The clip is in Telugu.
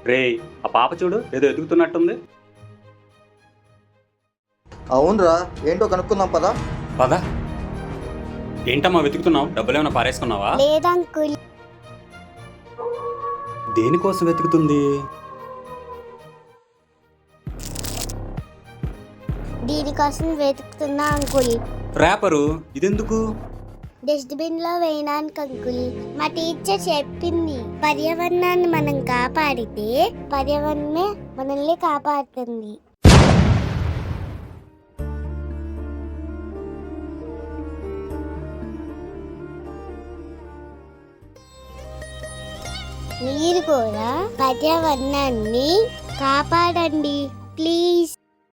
రేయ్, ఆ పాప చూడు ఏదో ఎదుగుతున్నట్టుంది. అవునరా, ఏంటో కనుక్కుందాం పదా. పద. ఏంటమ్మా వెతుకుతున్నావు? డబ్బులేమైనా పారేసుకున్నావా? లేదంకుల్, దేనికోసం వెతుకుతుంది? దీనికోసం వెతుకుతున్నా అంకుల్. ర్యాపరు ఇదెందుకు? డస్ట్బిన్ లో వేయడానికి అంకుల్. మా టీచర్ చెప్పింది, పర్యావరణాన్ని మనం కాపాడితే పర్యావరణమే మనల్ని కాపాడుతుంది. మీరు కూడా పర్యావరణాన్ని కాపాడండి ప్లీజ్.